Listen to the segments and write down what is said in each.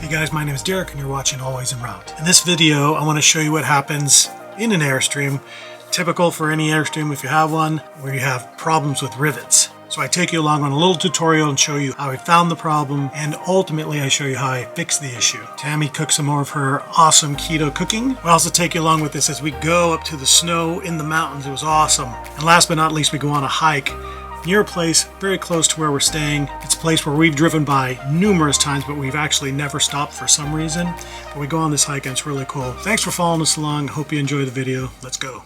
Hey guys, my name is Derek and you're watching Always En Route. In this video, I want to show you what happens in an Airstream, typical for any Airstream if you have one, where you have problems with rivets. So I take you along on a little tutorial and show you how I found the problem, and ultimately I show you how I fixed the issue. Tammy cooks some more of her awesome keto cooking. I also take you along with this as we go up to the snow in the mountains. It was awesome. And last but not least, we go on a hike near a place very close to where we're staying. It's a place where we've driven by numerous times, but we've actually never stopped for some reason. But we go on this hike and it's really cool. Thanks for following us along. Hope you enjoy the video. Let's go.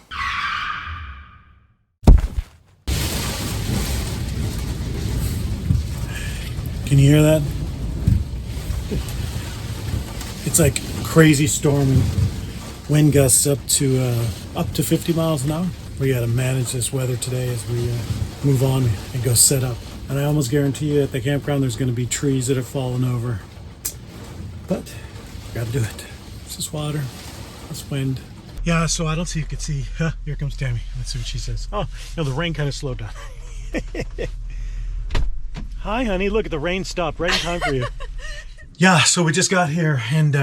Can you hear that? It's like crazy storm, wind gusts up to 50 miles an hour. We got to manage this weather today as we move on and go set up. And I almost guarantee you at the campground there's going to be trees that have fallen over. But we got to do it. This is water. This wind. Yeah, so I don't see if you can see. Here comes Tammy. Let's see what she says. Oh, no, the rain kind of slowed down. Hi, honey. Look, the rain stopped right in time for you. Yeah, so we just got here and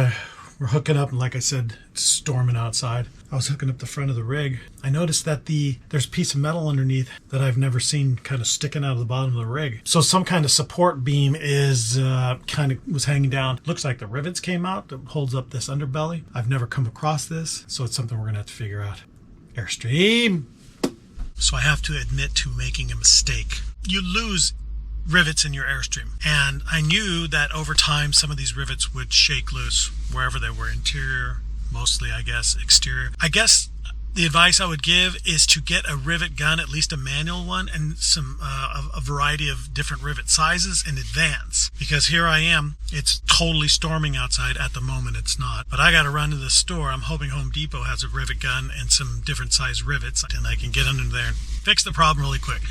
we're hooking up. And like I said, it's storming outside. I was hooking up the front of the rig. I noticed that there's a piece of metal underneath that I've never seen kind of sticking out of the bottom of the rig. So some kind of support beam was hanging down. Looks like the rivets came out that holds up this underbelly. I've never come across this, so it's something we're gonna have to figure out. Airstream. So I have to admit to making a mistake. You lose rivets in your Airstream, and I knew that over time some of these rivets would shake loose wherever they were, interior, mostly I guess exterior. I guess the advice I would give is to get a rivet gun, at least a manual one, and a variety of different rivet sizes in advance, because here I am, it's totally storming outside. At the moment it's not, but I got to run to the store. I'm hoping Home Depot has a rivet gun and some different size rivets, and I can get under there and fix the problem really quick.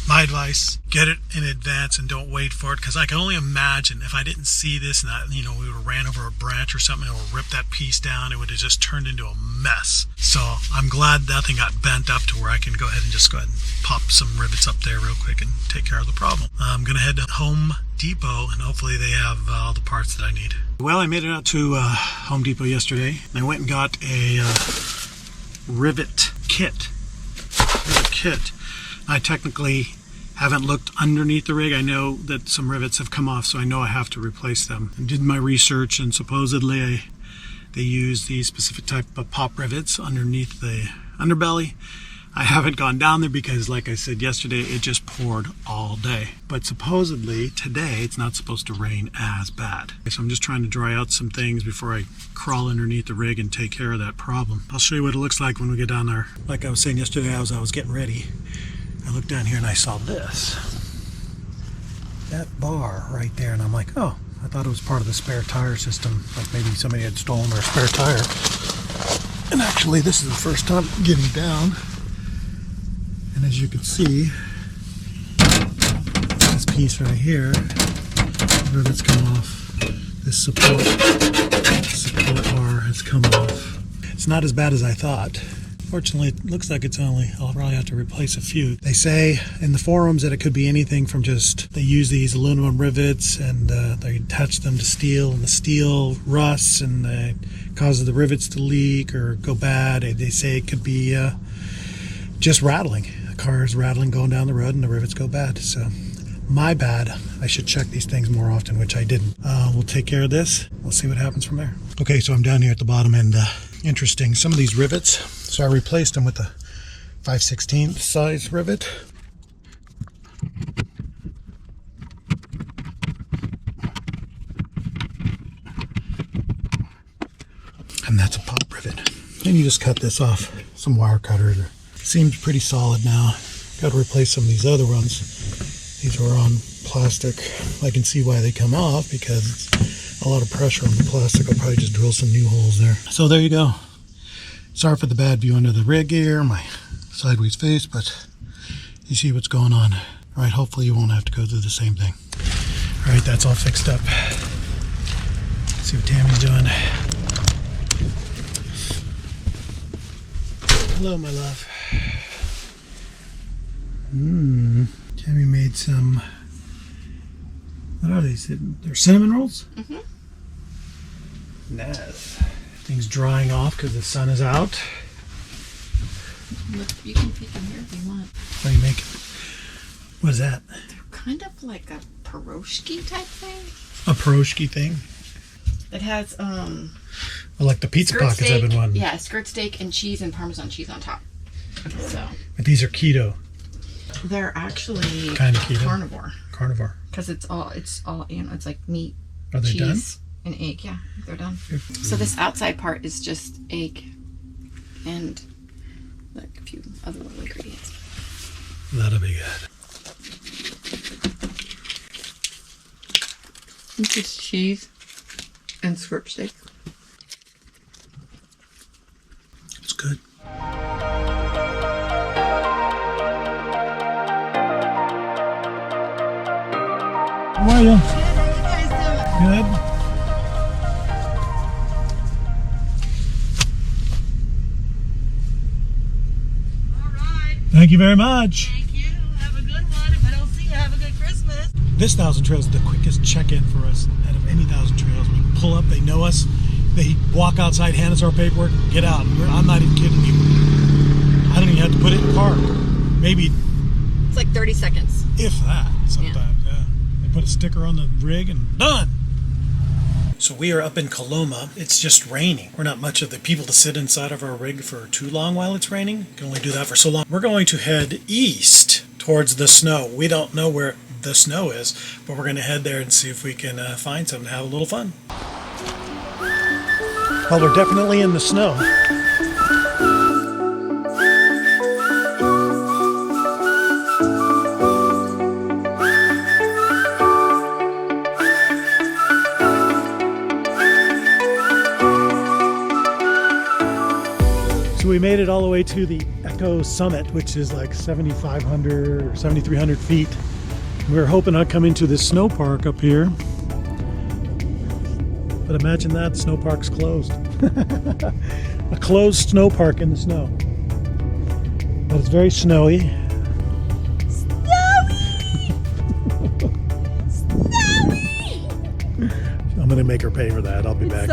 My advice, get it in advance and don't wait for it, because I can only imagine if I didn't see this and we would have ran over a branch or something, it would have ripped that piece down. It would have just turned into a mess. So I'm glad that thing got bent up to where I can go ahead and just go ahead and pop some rivets up there real quick and take care of the problem. I'm going to head to Home Depot and hopefully they have all the parts that I need. Well, I made it out to Home Depot yesterday and I went and got a rivet kit. I technically haven't looked underneath the rig. I know that some rivets have come off, so I know I have to replace them. I did my research, and supposedly they use these specific type of pop rivets underneath the underbelly. I haven't gone down there because, like I said yesterday, it just poured all day. But supposedly today it's not supposed to rain as bad. So I'm just trying to dry out some things before I crawl underneath the rig and take care of that problem. I'll show you what it looks like when we get down there. Like I was saying yesterday, as I was getting ready, I looked down here and I saw this. That bar right there, and I'm like, oh, I thought it was part of the spare tire system. Like maybe somebody had stolen our spare tire. And actually this is the first time getting down. And as you can see, this piece right here, the rivets come off. This support bar has come off. It's not as bad as I thought. Fortunately, it looks like I'll probably have to replace a few. They say in the forums that it could be anything from they use these aluminum rivets and they attach them to steel, and the steel rusts and causes the rivets to leak or go bad. They say it could be just rattling. The car is rattling going down the road and the rivets go bad. So my bad. I should check these things more often, which I didn't. We'll take care of this. We'll see what happens from there. Okay, so I'm down here at the bottom, and interesting, some of these rivets, so I replaced them with a 5/16 size rivet. And that's a pop rivet. Then you just cut this off, some wire cutter. It seems pretty solid now. Got to replace some of these other ones. These were on plastic. I can see why they come off, because it's a lot of pressure on the plastic. I'll probably just drill some new holes there. So there you go. Sorry for the bad view under the rig here, my sideways face, but you see what's going on. All right, hopefully you won't have to go through the same thing. All right, that's all fixed up. Let's see what Tammy's doing. Hello, my love. Tammy made some, what are these? They're cinnamon rolls? Naz. Things drying off because the sun is out. Look, you can peek in here if you want. What are you making? What is that? They're kind of like a pierogi type thing. A pierogi thing? It has Well, like the pizza pockets I've been wanting. Yeah, skirt steak and cheese and Parmesan cheese on top. So. But these are keto. They're actually kind of keto. Carnivore. Carnivore. Because it's all it's like meat, are they cheese, done? and egg. Yeah, they're done. So this outside part is just egg and like a few other little ingredients. That'll be good. It's just cheese and skirt steak. It's good. How are you? Good. All right. Thank you very much. Thank you. Have a good one. If I don't see you, have a good Christmas. This Thousand Trails is the quickest check-in for us out of any Thousand Trails. We pull up, they know us, they walk outside, hand us our paperwork, and get out. And I'm not even kidding you. I don't even have to put it in park. Maybe. It's like 30 seconds. If that, sometimes, yeah. They put a sticker on the rig and done. So we are up in Coloma. It's just raining. We're not much of the people to sit inside of our rig for too long while it's raining. You can only do that for so long. We're going to head east towards the snow. We don't know where the snow is, but we're going to head there and see if we can find something to have a little fun. Well, we're definitely in the snow. So we made it all the way to the Echo Summit, which is like 7,500 or 7,300 feet. We were hoping I'd come into this snow park up here. But imagine that, the snow park's closed. A closed snow park in the snow. But it's very snowy. Snowy! Snowy! I'm gonna make her pay for that. I'll be back.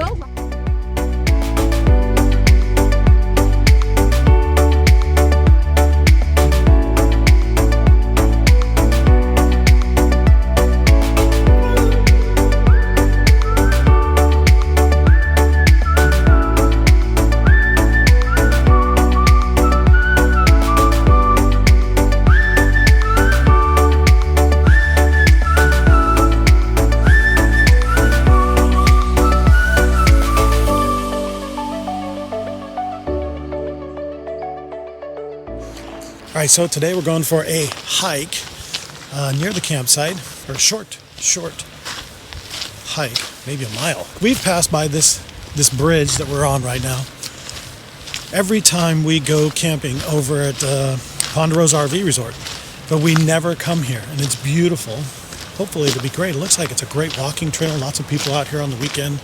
All right, so today we're going for a hike near the campsite, or a short hike, maybe a mile. We've passed by this bridge that we're on right now every time we go camping over at Ponderosa RV Resort, but we never come here, and it's beautiful. Hopefully it'll be great. It looks like it's a great walking trail. Lots of people out here on the weekend.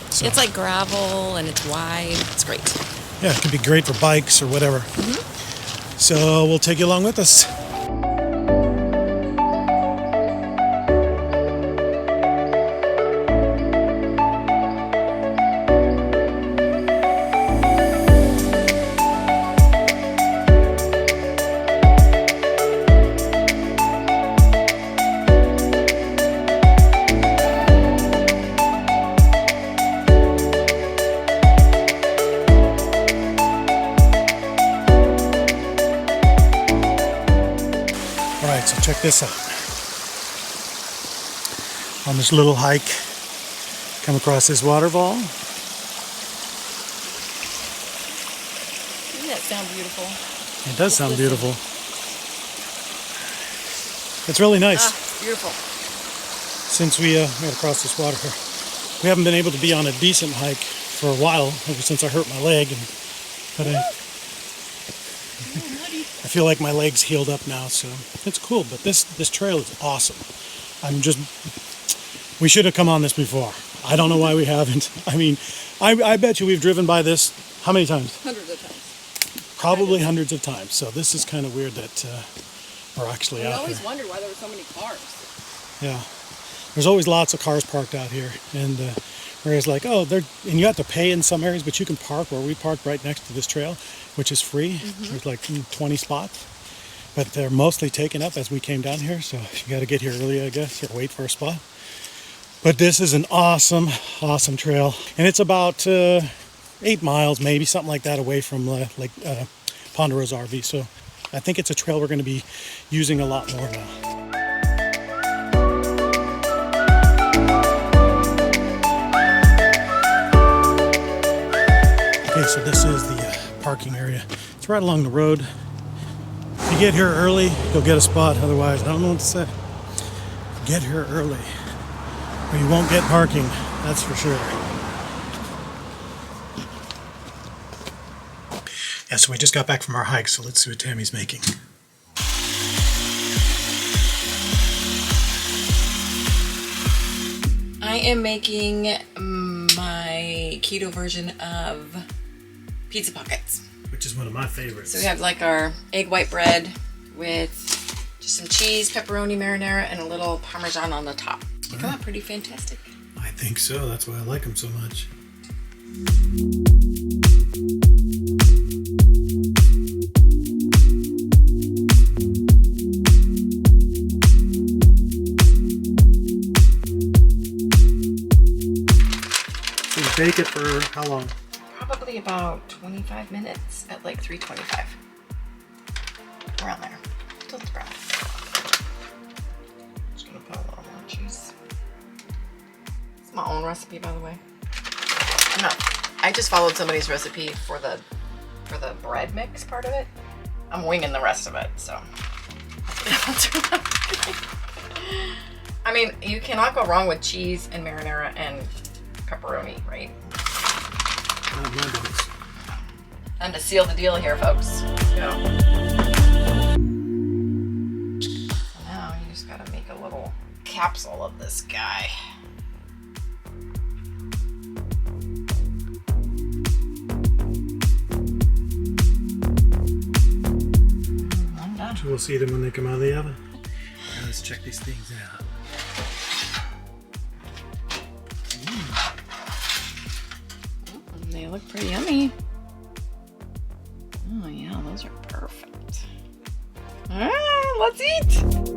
So, it's like gravel and it's wide. It's great. Yeah, it could be great for bikes or whatever. Mm-hmm. So we'll take you along with us. So check this out. On this little hike, come across this waterfall. Doesn't that sound beautiful? It does sound beautiful. It's really nice. Beautiful. Since we got across this water here, we haven't been able to be on a decent hike for a while, ever since I hurt my leg. But I feel like my leg's healed up now, so it's cool. But this trail is awesome. We should have come on this before. I don't know why we haven't. I mean, I bet you we've driven by this how many times? Hundreds of times. Probably hundreds of times. So this is kind of weird that we're actually out here. I always wondered why there were so many cars. Yeah. There's always lots of cars parked out here, and Whereas like, oh, and you have to pay in some areas, but you can park where we parked right next to this trail, which is free. There's like 20 spots, but they're mostly taken up as we came down here. So you got to get here early, I guess, or wait for a spot. But this is an awesome, awesome trail. And it's about 8 miles, maybe something like that, away from Ponderosa RV. So I think it's a trail we're going to be using a lot more now. Okay, so this is the parking area. It's right along the road. If you get here early, you'll get a spot. Otherwise, I don't know what to say. Get here early, or you won't get parking. That's for sure. Yeah, so we just got back from our hike, so let's see what Tammy's making. I am making my keto version of pizza pockets. Which is one of my favorites. So we have like our egg white bread with just some cheese, pepperoni, marinara, and a little Parmesan on the top. They come out pretty fantastic. I think so. That's why I like them so much. So you bake it for how long? Probably about 25 minutes at like 325. Around there. Until it's brown. Just gonna put a little more cheese. It's my own recipe, by the way. I just followed somebody's recipe for the bread mix part of it. I'm winging the rest of it, so. I mean, you cannot go wrong with cheese and marinara and pepperoni, right? Time to seal the deal here, folks. Yeah. So now you just gotta make a little capsule of this guy. I'm done. We'll see them when they come out of the oven. Now let's check these things out. They look pretty yummy. Oh yeah, those are perfect. Let's eat.